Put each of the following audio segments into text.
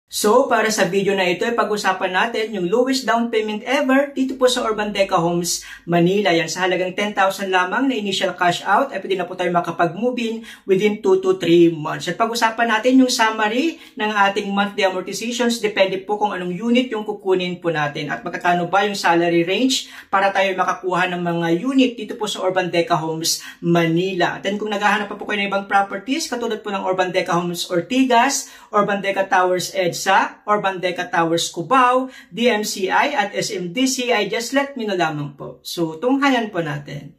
So, para sa video na ito, pag-usapan natin yung lowest down payment ever dito po sa Urban Deca Homes, Manila. Yan, sa halagang 10,000 lamang na initial cash out, ay pwede na po tayo makapag-move-in within 2 to 3 months. At pag-usapan natin yung summary ng ating monthly amortizations, depende po kung anong unit yung kukunin po natin. At magkakano ba yung salary range para tayo makakuha ng mga unit dito po sa Urban Deca Homes, Manila. At then kung naghahanap pa po kayo ng ibang properties, katulad po ng Urban Deca Homes Ortigas, Urban Deca Towers EDSA, Urban Deca Towers Cubao, DMCI at SMDCI, just let me know lamang po. So, tunghayan po natin.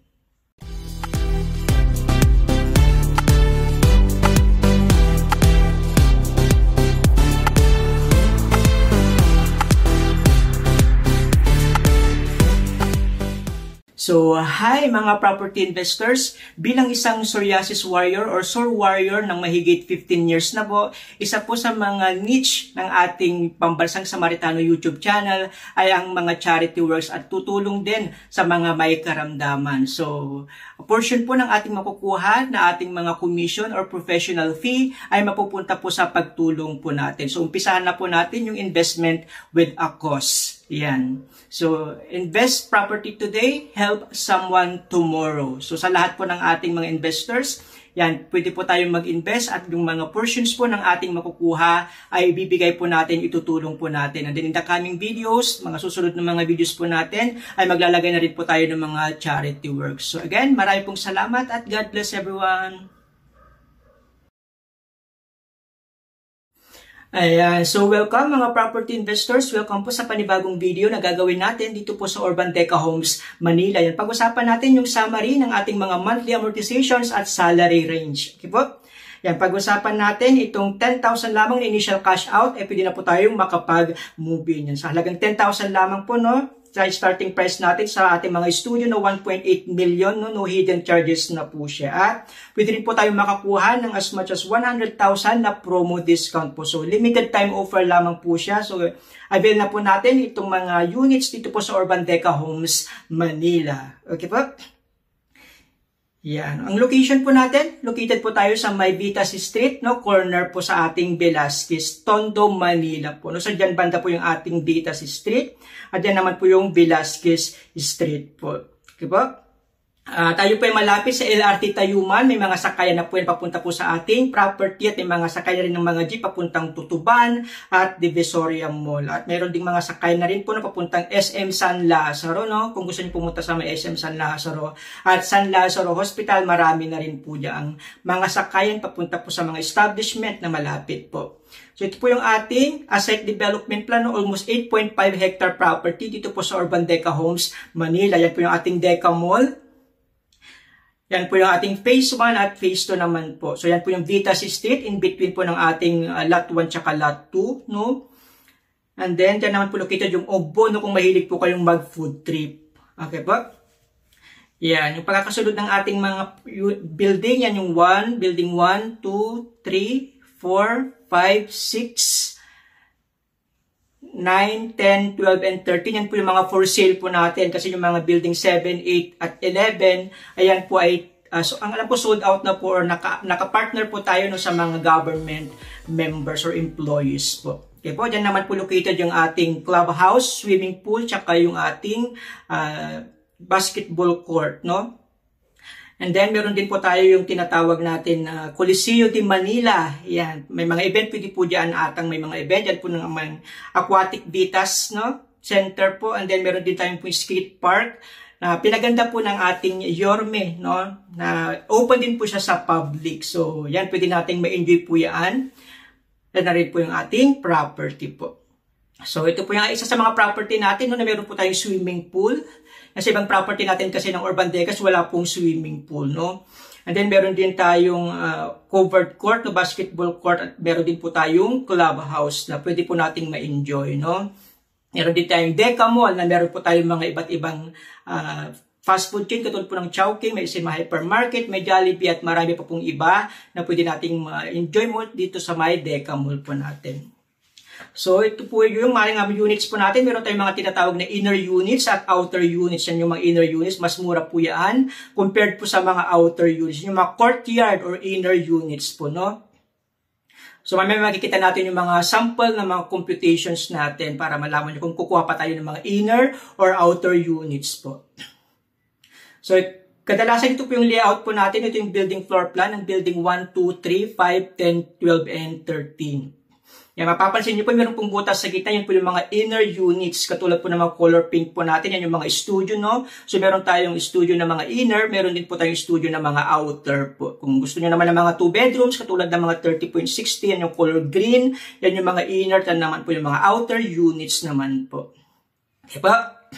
So, hi mga property investors. Bilang isang psoriasis warrior or sore warrior ng mahigit 15 years na po, isa po sa mga niche ng ating Pambansang Samaritano YouTube channel ay ang mga charity works at tutulong din sa mga may karamdaman. So, a portion po ng ating makukuha na ating mga commission or professional fee ay mapupunta po sa pagtulong po natin. So, umpisahan na po natin yung investment with a cause. Yan. So, invest property today, help someone tomorrow. So, sa lahat po ng ating mga investors, yan, pwede po tayong mag-invest at yung mga portions po ng ating makukuha ay bibigay po natin, itutulong po natin. And then in the coming videos, mga susunod na mga videos po natin, ay maglalagay na rin po tayo ng mga charity works. So again, marami pong salamat at God bless everyone. Ayan, so welcome mga property investors, welcome po sa panibagong video na gagawin natin dito po sa Urban Deca Homes, Manila. Yan, pag-usapan natin yung summary ng ating mga monthly amortizations at salary range. Okay po? Yan, pag-usapan natin itong 10,000 lamang na initial cash out, pwede na po tayong makapag-move in. Yan, sa halagang 10,000 lamang po, no? Starting price natin sa ating mga studio na 1.8 million, no hidden charges na po siya. At pwede rin po tayo makakuha ng as much as 100,000 na promo discount po. So, limited time offer lamang po siya. So, avail na po natin itong mga units dito po sa Urban Deca Homes, Manila. Okay po? Yan. Ang location po natin, located po tayo sa May Vitas Street, no, corner po sa ating Velasquez, Tondo, Manila po. No, so dyan banda po yung ating Vitas Street at yan naman po yung Velasquez Street po. Okay po? Tayo po ay malapit sa LRT Tayuman, may mga sakayan na po yan papunta po sa ating property at may mga sakayan rin ng mga jeep papuntang Tutuban at Divisoria Mall. At mayroon ding mga sakayan na rin po na papuntang SM San Lazaro, no? Kung gusto niyo pumunta sa may SM San Lazaro at San Lazaro Hospital, marami na rin po diyan mga sakayan papunta po sa mga establishment na malapit po. So ito po yung ating asset development plan, no? Almost 8.5 hectare property dito po sa Urban Deca Homes, Manila. Yan po yung ating Deca Mall. Yan po yung ating phase 1 at phase 2 naman po. So yan po yung Vitas Street, in between po ng ating lot 1 tsaka lot 2, no? And then, dyan naman po located yung Obo, no? Kung mahilig po kayong mag-food trip. Okay po? Yan, yung pagkakasunod ng ating mga building, yan yung building 1, 2, 3, 4, 5, 6, 9, 10, 12, and 13. Yan po yung mga for sale po natin kasi yung mga building 7, 8, at 11, ayan po ay, so, ang alam ko sold out na po or naka-partner po tayo no, sa mga government members or employees po. Okay po, dyan naman po located yung ating clubhouse, swimming pool, tsaka yung ating basketball court, no? And then, meron din po tayo yung tinatawag natin Coliseo de Manila. Yan. May mga event pwede po dyan atang may mga event. Yan po ng Aquatic Vitas, no? Center po. And then, meron din tayong po yung skate park na pinaganda po ng ating Yorme, no? Na open din po siya sa public. So, yan. Pwede nating ma-enjoy po yan. Yan na rin po yung ating property po. So, ito po yung isa sa mga property natin, no? Na meron po tayong swimming pool. Kasi ibang property natin kasi ng Urban Deca wala pong swimming pool, no? And then meron din tayong covered court, no, basketball court, at meron din po tayong clubhouse na pwede po nating ma-enjoy, no? Meron din tayong Deca Mall na meron po tayong mga iba't ibang fast food chain katulad po ng Chowking, may Sima Hypermarket, may Jollibee at marami pa pong iba na pwede nating ma-enjoy mo dito sa may Deca Mall po natin. So, ito po yung mga units po natin. Meron tayong mga tinatawag na inner units at outer units. Yan yung mga inner units. Mas mura po yan compared po sa mga outer units. Yung mga courtyard or inner units po, no? So mamaya makikita natin yung mga sample ng mga computations natin para malaman nyo kung kukuha pa tayo ng mga inner or outer units po. So kadalasan ito po yung layout po natin. Ito yung building floor plan ng building 1, 2, 3, 5, 10, 12, and 13. Yan, mapapansin nyo po, meron pong butas sa gitna. Yan po yung mga inner units. Katulad po ng mga color pink po natin. Yan yung mga studio, no? So, meron tayong studio na mga inner. Meron din po tayong studio na mga outer po. Kung gusto nyo naman ng mga 2 bedrooms, katulad ng mga 30.60, yan yung color green. Yan yung mga inner. Yan naman po yung mga outer units naman po. Okay pa?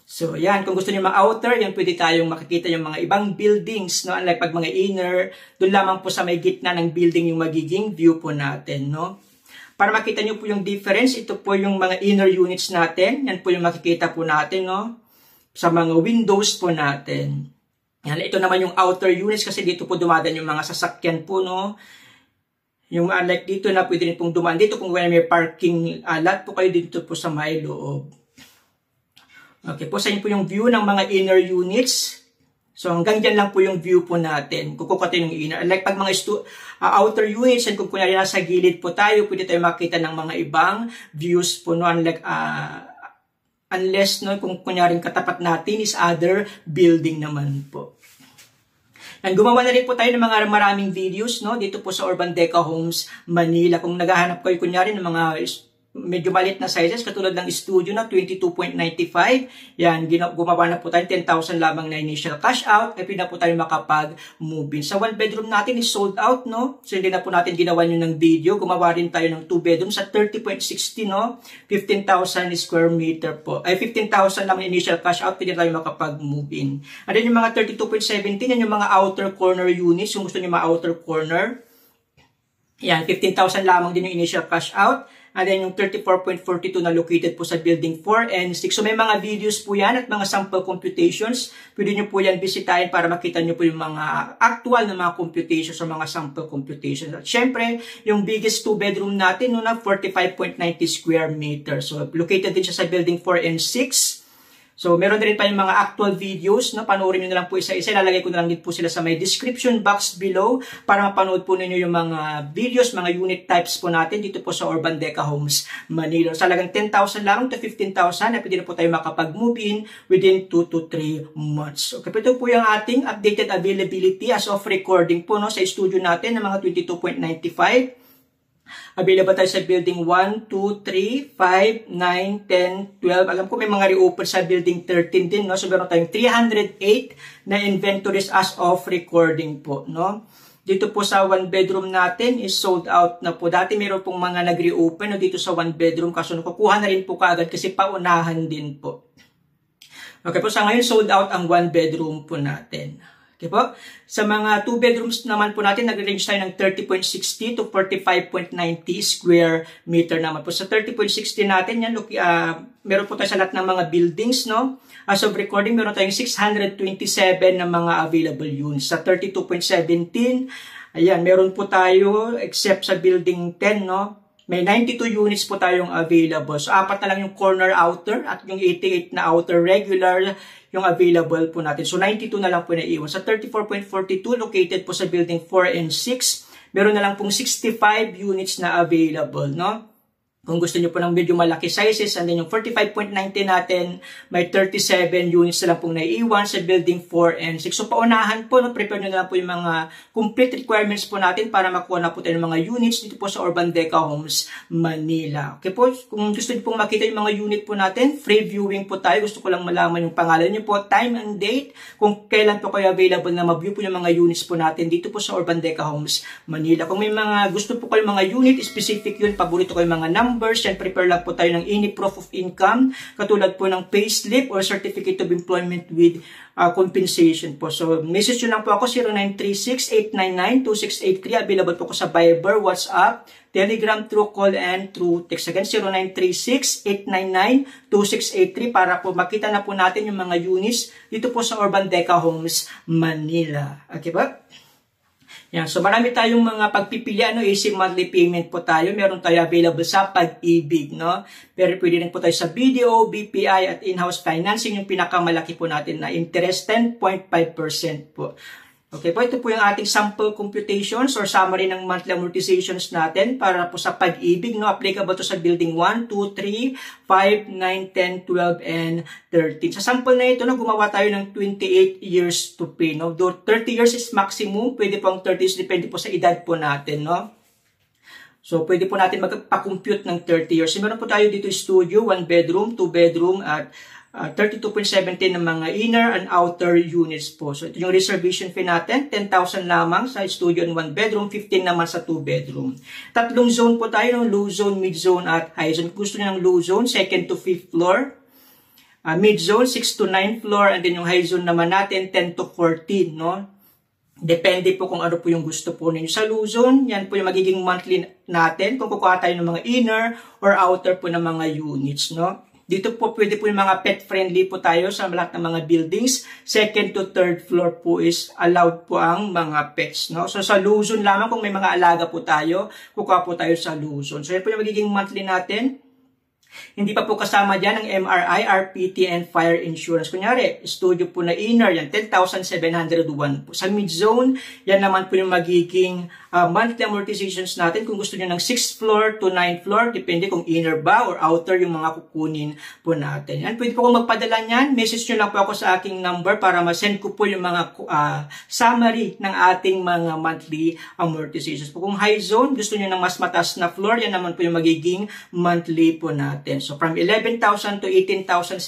So, yan. Kung gusto nyo mga outer, yan pwede tayong makikita yung mga ibang buildings, no? Unlike pag mga inner, doon lamang po sa may gitna ng building yung magiging view po natin, no? Para makita nyo po yung difference, ito po yung mga inner units natin. Yan po yung makikita po natin, no? Sa mga windows po natin. Yan, ito naman yung outer units kasi dito po dumadaan yung mga sasakyan po, no? Yung like dito na pwede rin pong dumaan dito kung may parking lot po kayo dito po sa may loob. Okay po, sa inyo po yung view ng mga inner units. So hanggang dyan lang po yung view po natin. Kukukatin yung inner. Like pag mga outer units, and kung kunyari nasa gilid po tayo, pwede tayo makita ng mga ibang views po. No? Unlike, unless no, kung kunyari katapat natin is other building naman po. And gumawa na rin po tayo ng mga maraming videos, no? Dito po sa Urban Deca Homes, Manila. Kung naghahanap kayo kunyari ng mga medyo maliit na sizes, katulad ng studio na 22.95. Yan, gumawa na po tayo 10,000 lamang na initial cash out. Ay na po tayo makapag-move in. Sa 1 bedroom natin is sold out, no? So hindi na po natin ginawa nyo ng video. Gumawa rin tayo ng 2 bedroom sa 30.60, no? 15,000 square meter po. Ay 15,000 lang initial cash out, pwede tayo makapag-move in. And then yung mga 32.17, yan yung mga outer corner units. Yung gusto nyo mga outer corner. Yan, 15,000 lamang din yung initial cash out. And then yung 34.42 na located po sa building 4 and 6. So may mga videos po yan at mga sample computations. Pwede nyo po yan bisitahin para makita nyo po yung mga actual na mga computations o mga sample computations. At syempre, yung biggest 2 bedroom natin, no, na 45.90 square meter. So located din siya sa building 4 and 6. So, meron din pa yung mga actual videos, no? Panoorin nyo na lang po isa-isa. Lalagay ko na lang din po sila sa may description box below para mapanood po ninyo yung mga videos, mga unit types po natin dito po sa Urban Deca Homes, Manila. So, talagang 10,000 lang to 15,000 na pwede na po tayo makapag-move in within 2 to 3 months. Okay, ito po yung ating updated availability as of recording po, no? Sa studio natin ng mga 22.95. Available tayo sa building 1, 2, 3, 5, 9, 10, 12. Alam ko may mga reopen sa building 13 din, no? So, meron tayong 308 na inventories as of recording po, no? Dito po sa 1 bedroom natin is sold out na po. Dati meron pong mga nag-reopen, no, dito sa 1 bedroom. Kaso nakukuha na rin po kaagad kasi paunahan din po. Okay po, sa ngayon sold out ang 1 bedroom po natin. Okay po? Sa mga 2 bedrooms naman po natin, nag-range tayo ng 30.60 to 45.90 square meter naman po. Sa 30.60 natin, yan, meron po tayo sa lahat ng mga buildings, no? As of recording, meron tayong 627 na mga available units. Sa 32.17, ayan, meron po tayo, except sa building 10, no? May 92 units po tayong available. So, 4 na lang yung corner outer at yung 88 na outer regular yung available po natin. So, 92 na lang po na iwan. Sa 34.42, located po sa building 4 and 6, meron na lang pong 65 units na available, no? Kung gusto niyo po ng medyo malaki sizes, and then yung 45.90 natin, may 37 units na lang pong naiiwan sa building 4 and 6. So, paunahan po, no? Prepare nyo na lang po yung mga complete requirements po natin para makuha na po tayo ng mga units dito po sa Urban Deca Homes, Manila. Okay po, kung gusto niyo pong makita yung mga unit po natin, free viewing po tayo. Gusto ko lang malaman yung pangalan niyo po, time and date, kung kailan po kayo available na ma-view po yung mga units po natin dito po sa Urban Deca Homes, Manila. Kung may mga gusto po kayo mga unit, specific yun, paborito kayo mga numbers, and prepare lang po tayo ng any proof of income, katulad po ng payslip or certificate of employment with compensation po. So, message nyo lang po ako, 0936-899-2683. Available po ko sa Viber, WhatsApp, Telegram, through call, and through text. Again, 0936-899-2683 para po makita na po natin yung mga units dito po sa Urban Deca Homes, Manila. Okay ba? Yan. So, marami tayong mga pagpipilian, no? Easy monthly payment po tayo. Meron tayo available sa Pag-ibig, no? Pero pwede rin po tayo sa BDO, BPI, at in-house financing. Yung pinakamalaki po natin na interest, 10.5% po. Okay po, ito po yung ating sample computations or summary ng monthly amortizations natin para po sa Pag-ibig, no? Applicable to sa building 1, 2, 3, 5, 9, 10, 12, and 13. Sa sample na ito, no, gumawa tayo ng 28 years to pay, no? Though 30 years is maximum, pwede po ang 30 years, depende po sa edad po natin, no? So, pwede po natin magpa-compute ng 30 years. So, meron po tayo dito studio, 1 bedroom, 2 bedroom, at 32.17 ng mga inner and outer units po. So, ito yung reservation fee natin. 10,000 lamang sa studio and 1 bedroom, 15 naman sa 2 bedroom. Tatlong zone po tayo, no? Low zone, mid zone, at high zone. Gusto nyo ng low zone, 2nd to 5th floor. Mid zone, 6 to 9th floor. And then yung high zone naman natin, 10 to 14, no? Depende po kung ano po yung gusto po ninyo. Sa low zone, yan po yung magiging monthly natin kung kukuha tayo ng mga inner or outer po ng mga units, no? Dito po pwede po yung mga pet-friendly po tayo sa lahat ng mga buildings. 2nd to 3rd floor po is allowed po ang mga pets, no? So sa low zone lamang kung may mga alaga po tayo, kukuha po tayo sa low zone. So yan po yung magiging monthly natin. Hindi pa po kasama dyan ang MRI, RPT, and fire insurance. Kunyari, studio po na inner, yan, 10,701 po. Sa mid-zone, yan naman po yung magiging monthly amortizations natin. Kung gusto nyo ng 6th floor to 9th floor, depende kung inner ba or outer yung mga kukunin po natin. Yan, pwede po kung magpadala nyan. Message nyo lang po ako sa aking number para ma-send ko po yung mga summary ng ating mga monthly amortizations. Kung high zone, gusto nyo ng mas mataas na floor, yan naman po yung magiging monthly po natin. So, from 11,000 to 18,702,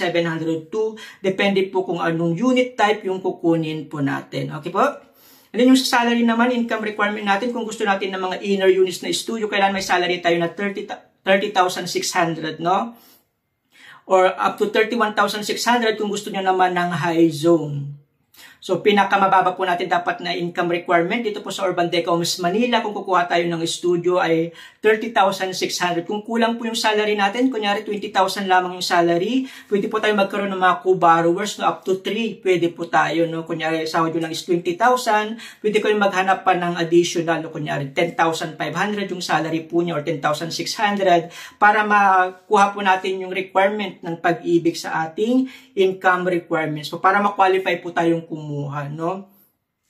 depende po kung anong unit type yung kukunin po natin. Okay po? And then yung salary naman, income requirement natin, kung gusto natin ng mga inner units na studio, kailangan may salary tayo na 30,600, no? Or up to 31,600 kung gusto nyo naman ng high zone. So, pinakamababa po natin dapat na income requirement dito po sa Urban Decoms Manila. Kung kukuha tayo ng studio ay 30,600. Kung kulang po yung salary natin, kunyari 20,000 lamang yung salary, pwede po tayo magkaroon ng mga co-borrowers, no? Up to 3, pwede po tayo, no? Kunyari, sahod nyo lang is 20,000, pwede ko yung maghanap pa ng additional, no? Kunyari, 10,500 yung salary po niya or 10,600 para makuha po natin yung requirement ng Pag-ibig sa ating income requirements. So, para ma-qualify po tayong kumuha, no?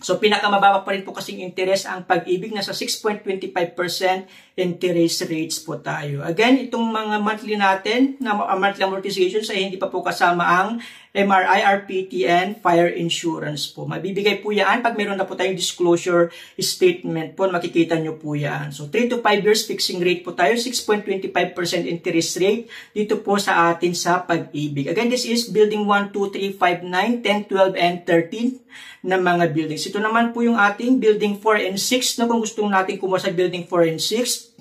So, pinakamababa pa rin po kasing interest ang Pag-ibig, nasa 6.25% interest rates po tayo. Again, itong mga monthly natin, na monthly amortizations ay hindi pa po kasama ang MRI, RPT, and fire insurance po. Mabibigay po yan pag meron na po tayong disclosure statement po, makikita nyo po yan. So, 3 to 5 years fixing rate po tayo, 6.25% interest rate dito po sa atin sa Pag-ibig. Again, this is building 1, 2, 3, 5, 9, 10, 12, and 13 na mga buildings. Ito naman po yung ating building 4 and 6 na kung gusto natin kumuha sa building 4 and 6.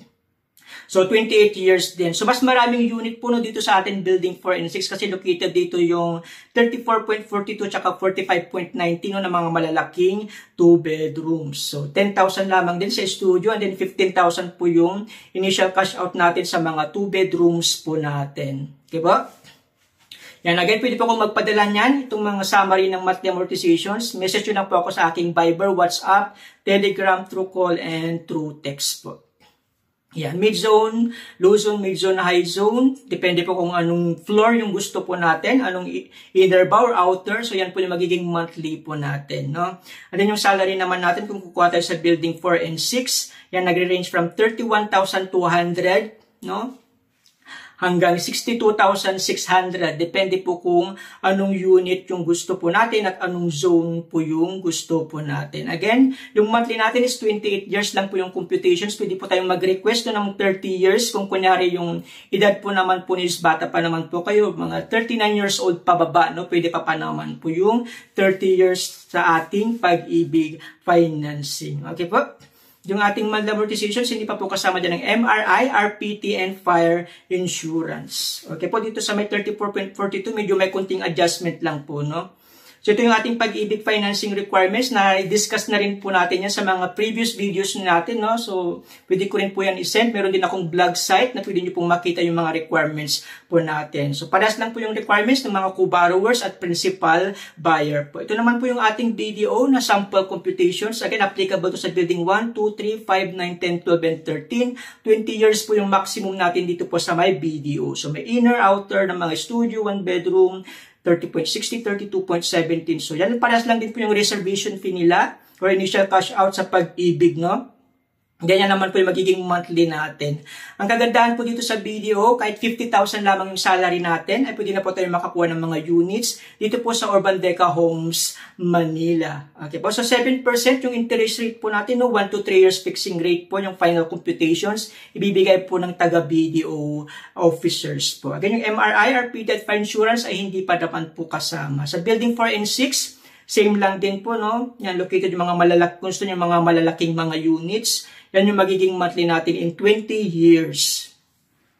So, 28 years din. So, mas maraming unit po no, dito sa atin building 4 and 6 kasi located dito yung 34.42 tsaka 45.19 no, na mga malalaking 2 bedrooms. So, 10,000 lamang din sa studio and then 15,000 po yung initial cash out natin sa mga 2 bedrooms po natin. Okay ba? Yan, again, pwede po akong magpadala niyan, itong mga summary ng monthly amortizations. Message nyo lang po ako sa aking Viber, WhatsApp, Telegram, through call, and through text po. Yan, mid-zone, low zone, mid-zone, high zone. Depende po kung anong floor yung gusto po natin, anong inner ba or outer. So, yan po yung magiging monthly po natin, no? And then yung salary naman natin, kung kukuha tayo sa building 4 and 6, yan, nagre-range from 31,200, no? Hanggang 62,600. Depende po kung anong unit yung gusto po natin at anong zone po yung gusto po natin. Again, yung monthly natin is 28 years lang po yung computations. Pwede po tayong mag-request ng 30 years. Kung kunyari yung edad po naman po is bata pa naman po kayo, mga 39 years old pababa, no? Pwede pa naman po yung 30 years sa ating Pag-ibig financing. Okay po? Yung ating monthly amortizations, hindi pa po kasama dyan ng MRI, RPT, and fire insurance. Okay po, dito sa may 34.42, medyo may kunting adjustment lang po, no? So, ito yung ating Pag-ibig financing requirements na i-discuss na rin po natin yan sa mga previous videos natin, no? So, pwede ko rin po yan i-send. Meron din akong blog site na pwede nyo pong makita yung mga requirements po natin. So, parehas lang po yung requirements ng mga co-borrowers at principal buyer po. Ito naman po yung ating BDO na sample computations. Again, applicable to sa building 1, 2, 3, 5, 9, 10, 12, and 13. 20 years po yung maximum natin dito po sa may BDO. So, may inner, outer ng mga studio, 1 bedroom, 30.60, 32.17. So, yan, parehas lang din po yung reservation fee nila. or initial cash out sa Pag-ibig, no? Ganyan naman po yung magiging monthly natin. Ang kagandahan po dito sa video, kahit 50,000 lamang yung salary natin, ay pwede na po tayo makakuha ng mga units dito po sa Urban Deca Homes, Manila. Okay po, so 7% yung interest rate po natin, no? 1 to 3 years fixing rate po yung final computations, ibibigay po ng taga-BDO officers po. Again, yung MRI, RP, Fire Insurance ay hindi pa naman po kasama. Sa Building 4 and 6, same lang din po, no? Yan, located yung mga gusto nyo mga malalaking mga units. Yan yung magiging monthly natin in 20 years.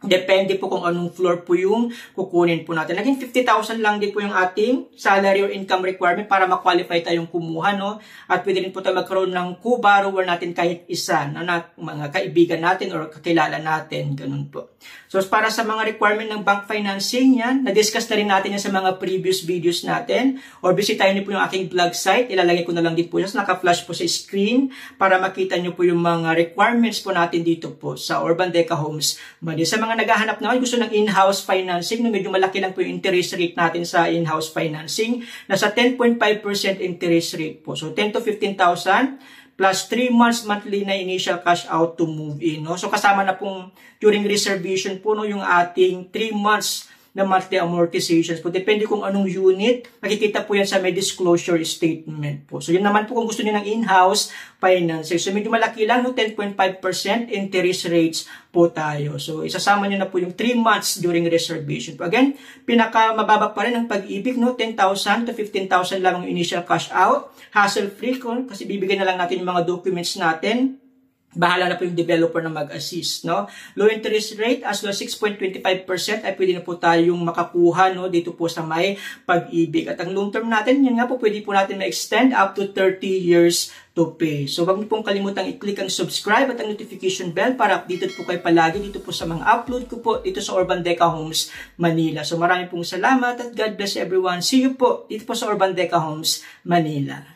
Depende po kung anong floor po yung kukunin po natin. Naging 50,000 lang din po yung ating salary or income requirement para ma-qualify tayong kumuha, no? At pwede rin po tayo magkaroon ng co-borrower natin kahit isa, no? Na mga kaibigan natin or kakilala natin, ganun po. So, para sa mga requirement ng bank financing, yan, na-discuss na rin natin yan sa mga previous videos natin. Or visitahin niyo po yung aking blog site. Ilalagay ko na lang din po yan. Naka-flash po sa screen para makita niyo po yung mga requirements po natin dito po sa Urban Deca Homes, Manila. Sa mga naghahanap naman, gusto ng in-house financing, no, medyo malaki lang po yung interest rate natin sa in-house financing. Nasa 10.5% interest rate po. So, 10 to 15,000 plus 3 months monthly na initial cash out to move in. No? So, kasama na pong during reservation po, no, yung ating 3 months na monthly amortizations po. Depende kung anong unit, makikita po yan sa may disclosure statement po. So, yun naman po kung gusto niyo ng in-house financing. So, medyo malaki lang, no? 10.5% interest rates po tayo. So, isasama nyo na po yung 3 months during reservation po. Again, pinakamababa pa rin ang Pag-ibig, no? 10,000 to 15,000 lang ang initial cash out. Hassle-free ko, kasi bibigyan na lang natin yung mga documents natin. Bahala na po yung developer na mag-assist, no? Low interest rate as low as 6.25% ay pwede na po tayong makakuha, no, dito po sa may Pag-ibig. At ang long term natin, yan nga po, pwede po natin ma-extend up to 30 years to pay. So, wag niyo pong kalimutang i-click ang subscribe at ang notification bell para updated po kayo palagi dito po sa mga upload ko po dito sa Urban Deca Homes, Manila. So, maraming pong salamat at God bless everyone. See you po dito po sa Urban Deca Homes, Manila.